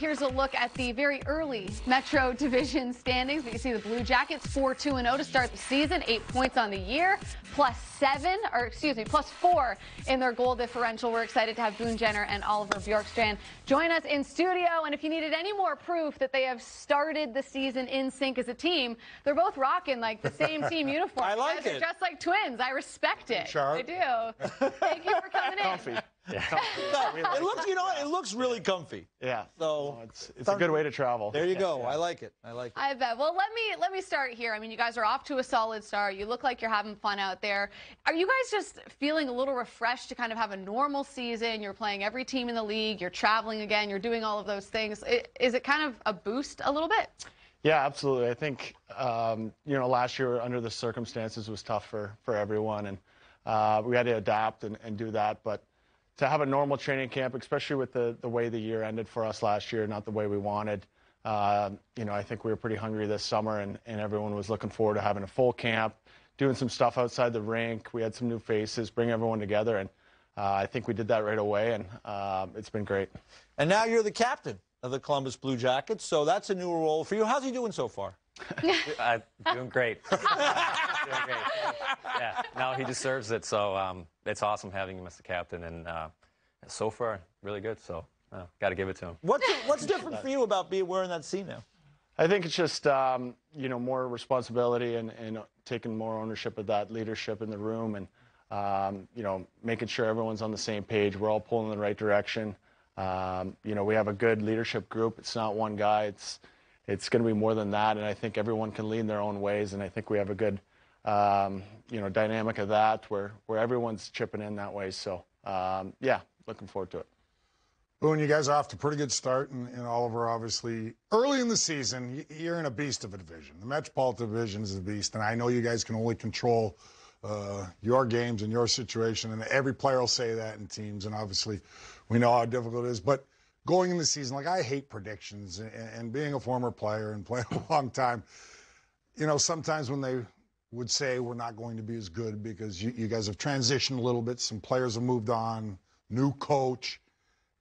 here's a look at the very early Metro Division standings. We can see the Blue Jackets 4-2-0 to start the season, 8 points on the year, plus 4 in their goal differential. We're excited to have Boone and Oliver Bjorkstrand join us in studio. And if you needed any more proof that they have started the season in sync as a team, they're both rocking like the same team uniform. I like it. They're just like twins. I respect it. Sharp. I do. Thank you for coming in. Comfy. Yeah. It looks, you know what? It looks really comfy. Yeah. So it's a good way to travel. there you go. I like it. I like it. I bet. Well, let me start here. I mean, you guys are off to a solid start. You look like you're having fun out there. Are you guys just feeling a little refreshed to kind of have a normal season? You're playing every team in the league. You're traveling again. You're doing all of those things. Is it kind of a boost a little bit? Yeah, absolutely. I think, last year under the circumstances was tough for everyone, and we had to adapt and do that. But to have a normal training camp, especially with the way the year ended for us last year, not the way we wanted, I think we were pretty hungry this summer, and everyone was looking forward to having a full camp, doing some stuff outside the rink. We had some new faces, bring everyone together, and I think we did that right away, and it's been great. And now you're the captain of the Columbus Blue Jackets, so that's a new role for you. How's he doing so far? Doing great. Doing great. Yeah, now he deserves it, so it's awesome having him as the captain, and so far, really good, so got to give it to him. What's different for you about wearing that C now? I think it's just, more responsibility and taking more ownership of that leadership in the room, and, making sure everyone's on the same page. We're all pulling in the right direction. We have a good leadership group. It's not one guy. It's going to be more than that, and I think everyone can lead in their own ways, and I think we have a good, dynamic of that where everyone's chipping in that way. So, looking forward to it. Boone, you guys are off to a pretty good start, and Oliver, obviously, early in the season, you're in a beast of a division. The Metropolitan Division is a beast, and I know you guys can only control your games and your situation, and every player will say that in teams, and obviously we know how difficult it is. But going in the season, I hate predictions, and being a former player and playing a long time, sometimes when they would say we're not going to be as good because you guys have transitioned a little bit, some players have moved on, new coach,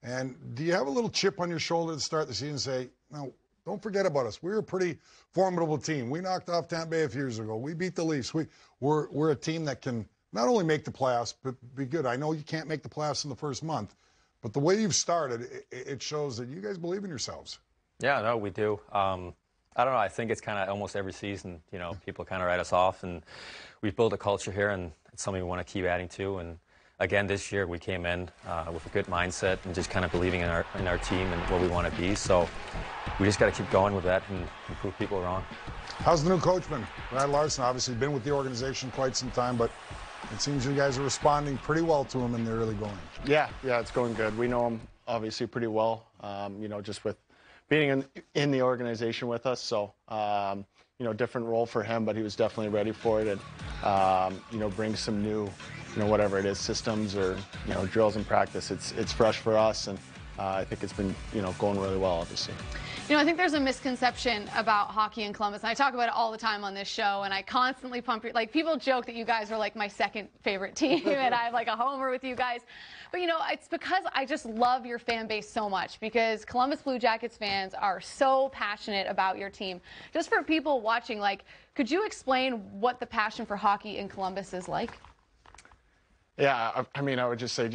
and do you have a little chip on your shoulder to start the season and say, no, don't forget about us. We're a pretty formidable team. We knocked off Tampa Bay a few years ago. We beat the Leafs. We're a team that can not only make the playoffs, but be good. I know you can't make the playoffs in the first month, but the way you've started, it shows that you guys believe in yourselves. Yeah, no, we do. I don't know. I think it's kind of almost every season, people kind of write us off, and we've built a culture here, and it's something we want to keep adding to. And again, this year we came in with a good mindset and just kind of believing in our team and what we want to be. So we just got to keep going with that and prove people wrong. How's the new coach been? Brad Larson, obviously been with the organization quite some time, but it seems you guys are responding pretty well to him in the early going. Yeah, it's going good. We know him obviously pretty well, just with being in the organization with us. So, different role for him, but he was definitely ready for it, and, bring some new, whatever it is, systems or, drills in practice. It's fresh for us, and I think it's been, going really well, obviously. I think there's a misconception about hockey in Columbus, and I talk about it all the time on this show, and I constantly pump people joke that you guys are like my second favorite team, and I have like a homer with you guys. But, it's because I just love your fan base so much, because Columbus Blue Jackets fans are so passionate about your team. Just for people watching, could you explain what the passion for hockey in Columbus is like? Yeah, I would just say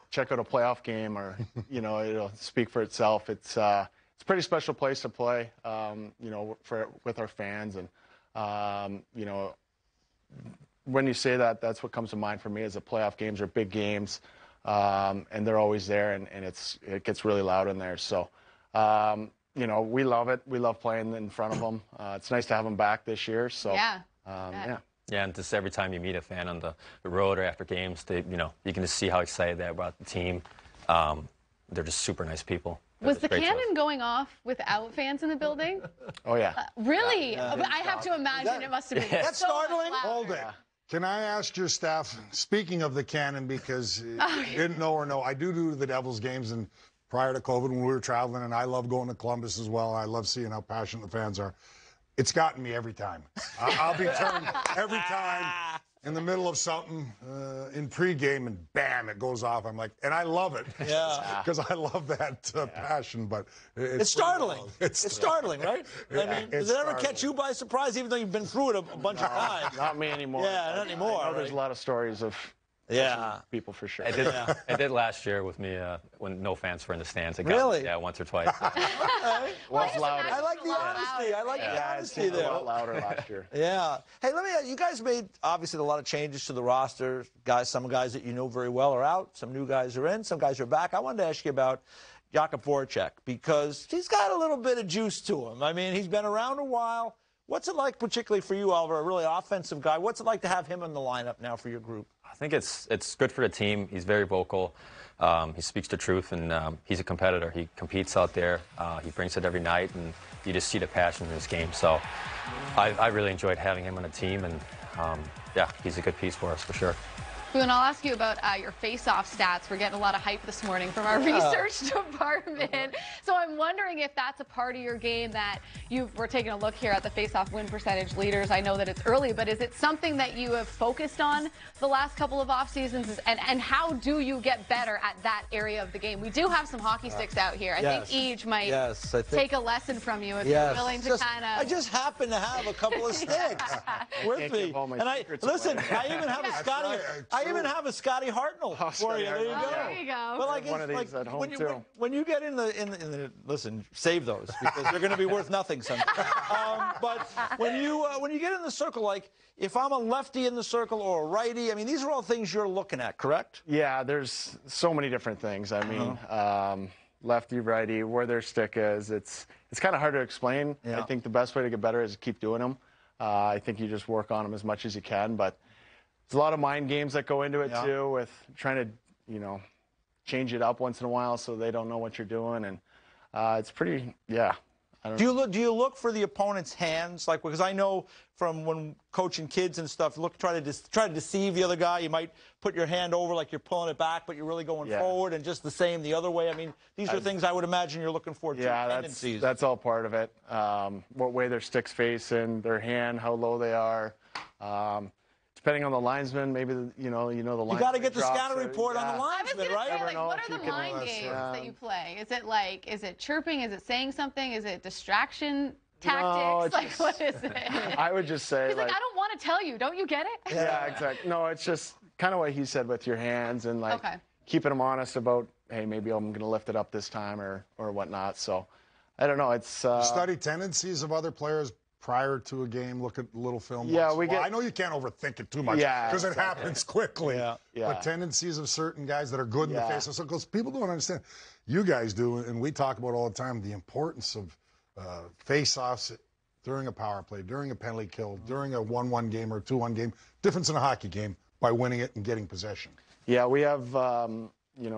check out a playoff game, or, it'll speak for itself. It's a pretty special place to play, with our fans. And, when you say that, that's what comes to mind for me, is the playoff games are big games, and they're always there, and it gets really loud in there. So, we love it. We love playing in front of them. It's nice to have them back this year. So, yeah. Yeah, and just every time you meet a fan on the road or after games, you can just see how excited they are about the team. They're just super nice people. Was the cannon going off without fans in the building? Oh, yeah. Really? Yeah. I have to imagine it must have been That's so startling. Hold it. Can I ask your staff, speaking of the cannon, because you didn't know or know, I do the Devils games, and prior to COVID when we were traveling, and I love going to Columbus as well. I love seeing how passionate the fans are. It's gotten me every time. I'll be turned every time. in the middle of something in pregame, and bam, it goes off. I'm like, and I love it. Yeah. Because I love that passion, but It's startling. wild. It's startling, right? I mean, does it ever catch you by surprise, even though you've been through it a bunch of times? Not me anymore. Yeah, not anymore. I know there's right? a lot of stories of people for sure. I did last year with me when no fans were in the stands. Really? Yeah, once or twice. Was louder. I like the honesty. I like the honesty there. A lot louder last year. Yeah. Hey, let me ask you guys made obviously a lot of changes to the roster. Some guys that you know very well are out. Some new guys are in. Some guys are back. I wanted to ask you about Jakub Voracek because he's got a little bit of juice to him. I mean, he's been around a while. What's it like, particularly for you, Oliver, a really offensive guy? What's it like to have him in the lineup now for your group? I think it's good for the team. He's very vocal. He speaks the truth, and he's a competitor. He competes out there. He brings it every night, and you just see the passion in his game. So I really enjoyed having him on the team, and yeah, he's a good piece for us for sure. Boone, I'll ask you about your face-off stats. We're getting a lot of hype this morning from our research department. So I'm wondering if that's a part of your game that we're taking a look here at the face-off win percentage leaders. I know that it's early, but is it something that you have focused on the last couple of off seasons? And how do you get better at that area of the game? We do have some hockey sticks out here. I think Eej might take a lesson from you if you're willing to kind of. I just happen to have a couple of sticks with me. And listen, I even have a Scotty. I even have a Scotty Hartnell for you. There you go. There you go. But like, one of these at home too. When you get in the listen, save those because they're going to be worth nothing someday. But when you get in the circle, like if I'm a lefty in the circle or a righty, I mean these are all things you're looking at, correct? Yeah, there's so many different things. I mean, lefty, righty, where their stick is. It's kind of hard to explain. Yeah. I think the best way to get better is to keep doing them. I think you just work on them as much as you can, but there's a lot of mind games that go into it too, with trying to, change it up once in a while so they don't know what you're doing, and it's pretty, I don't know. Do you look for the opponent's hands, like because I know from when coaching kids and stuff, try to deceive the other guy. You might put your hand over like you're pulling it back, but you're really going forward, and just the same the other way. I mean, these are things I would imagine you're looking for. Yeah, that's all part of it. What way their stick's facing, their hand, how low they are. Depending on the linesman, maybe the linesman. You got to get the scatter report on the I was linesman, going to right? say, like, what are the mind games that you play? Is it chirping? Is it saying something? Is it distraction tactics? What is it? I would just say, he's like, I don't want to tell you. Don't you get it? Yeah, exactly. No, it's just kind of what he said with your hands and keeping them honest about, hey, maybe I'm going to lift it up this time or whatnot. So I don't know. It's study tendencies of other players prior to a game, look at a little film. Yeah, I know you can't overthink it too much because it happens quickly. Yeah. But tendencies of certain guys that are good in the face of circles, people don't understand. You guys do, and we talk about all the time, the importance of face-offs during a power play, during a penalty kill, during a 1-1 game or a 2-1 game. Difference in a hockey game by winning it and getting possession. Yeah, we have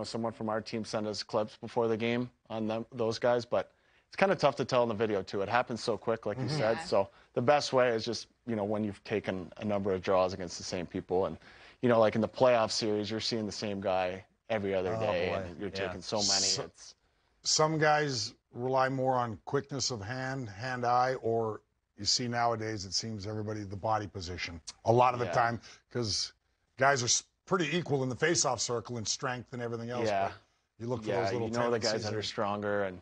someone from our team send us clips before the game on those guys, but it's kind of tough to tell in the video, too. It happens so quick, like you said. So the best way is just, when you've taken a number of draws against the same people. And, like in the playoff series, you're seeing the same guy every other day, and you're taking so many. Some guys rely more on quickness of hand-eye, or you see nowadays, it seems everybody, the body position. A lot of the time, because guys are pretty equal in the face-off circle in strength and everything else. Yeah. But you look for those little the guys that are stronger, and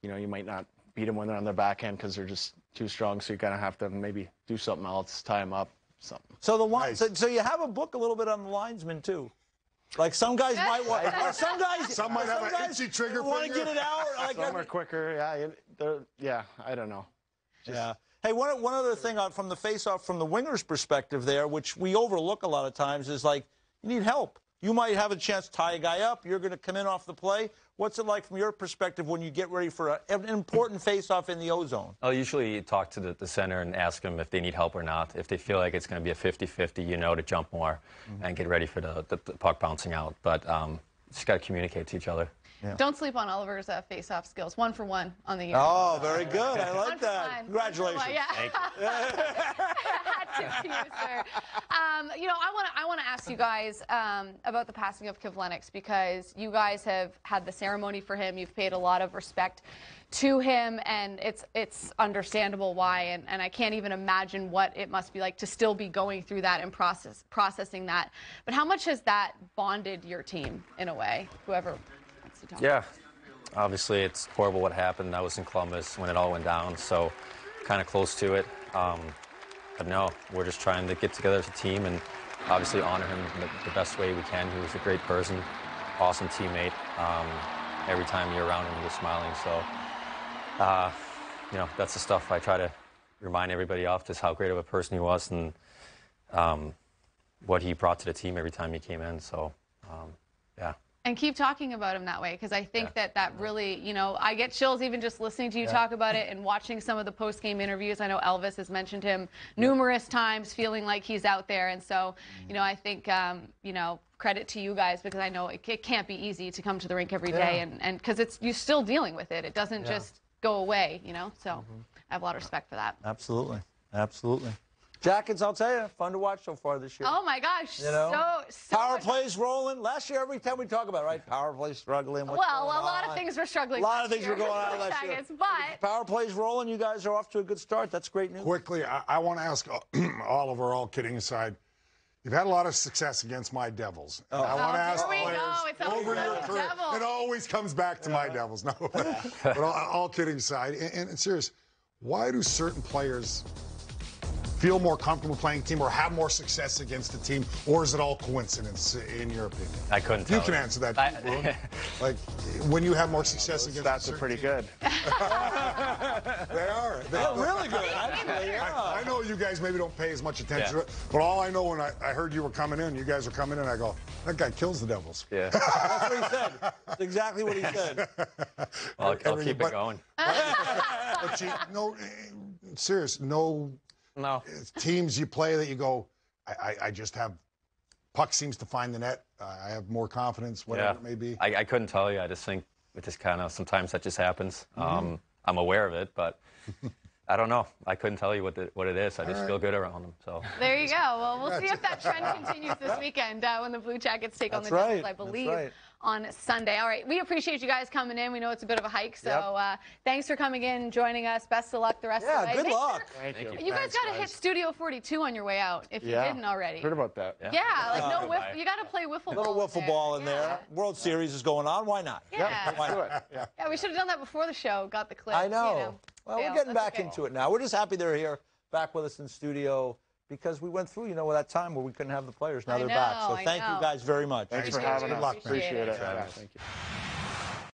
you might not beat them when they're on their backhand because they're just too strong. So you kind of have to maybe do something else, tie them up, something. So so you have a book a little bit on the linesman too. Like some guys might want, or some might have an itchy trigger want to get it out. Like some are quicker. I don't know. Hey, one other thing from the face-off, from the winger's perspective there, which we overlook a lot of times, is like you need help. You might have a chance to tie a guy up. You're going to come in off the play. What's it like from your perspective when you get ready for an important face-off in the O-zone? I'll usually talk to the center and ask them if they need help or not. If they feel like it's going to be a 50-50, to jump more and get ready for the puck bouncing out. But just got to communicate to each other. Yeah. Don't sleep on Oliver's face-off skills. 1 for 1 on the year. Oh, very good. I like 1 for that. 1. Congratulations. Yeah. Hat tip to you, sir. You know, I want to ask you guys about the passing of Kev Lennox, because you guys have had the ceremony for him. You've paid a lot of respect to him, and it's understandable why. And I can't even imagine what it must be like to still be going through that and processing that. But how much has that bonded your team in a way? Whoever wants to talk. Yeah, obviously it's horrible what happened. I was in Columbus when it all went down, so kind of close to it. But no, we're just trying to get together as a team and obviously honor him the best way we can. He was a great person, awesome teammate. Every time you're around him, you're smiling. So, you know, that's the stuff I try to remind everybody of, just how great of a person he was and what he brought to the team every time he came in. So, yeah. And keep talking about him that way, because I think that really, you know, I get chills even just listening to you talk about it and watching some of the post-game interviews. I know Elvis has mentioned him numerous times, feeling like he's out there. And so, you know, I think, you know, credit to you guys, because I know it can't be easy to come to the rink every day, and because you're still dealing with it. It doesn't just go away, you know. So I have a lot of respect for that. Absolutely. Absolutely. Jackets, I'll tell you, fun to watch so far this year. Oh my gosh, You know? so Power much. plays rolling. Last year, every time we talk about it, right? Power plays struggling. What's Well, going a lot of on? things were struggling. A lot of last things were year going on for the last year. Jackets, but Power plays rolling. You guys are off to a good start. That's great news. Quickly, I want to ask Oliver, all kidding aside, you've had a lot of success against my Devils. And I want to ask here we players go. It's always over your the career. Devils. It always comes back to my Devils. No, but all kidding aside, and serious, why do certain players feel more comfortable playing team or have more success against a team, or is it all coincidence in your opinion? I couldn't tell You can answer that, too, Boone. Like, when you have more success against Stats a are pretty certain good. team. They are. They're really good, actually. Yeah. I know you guys maybe don't pay as much attention to it, but all I know when I heard you were coming in, you guys were coming in, I go, that guy kills the Devils. Yeah. That's what he said. That's exactly what he said. Well, I'll keep it going. But serious, no teams you play that you go, I just have, puck seems to find the net, I have more confidence, whatever it may be. I couldn't tell you. I just think it just kind of, sometimes that just happens. I'm aware of it, but I don't know. I couldn't tell you what it is. I just feel good around them. So there you go. Well, we'll see if that trend continues this weekend when the Blue Jackets take on the Devils, I believe, on Sunday. All right. We appreciate you guys coming in. We know it's a bit of a hike, so thanks for coming in, joining us. Best of luck the rest of the way. Yeah, good luck. Thank you. You guys got to hit Studio 42 on your way out if you didn't already. Heard about that. Yeah, like you got to play wiffle ball. A little wiffle ball in there. World Series is going on. Why not? Yeah. Why not? Yeah, we should have done that before the show. Got the clip. I know. You know. Well, we're getting back into it now. We're just happy they're here, back with us in studio, because we went through, that time where we couldn't have the players. Now they're back. So thank you guys very much. Thanks for having us. Good luck, man. Appreciate it. Travis. Thank you.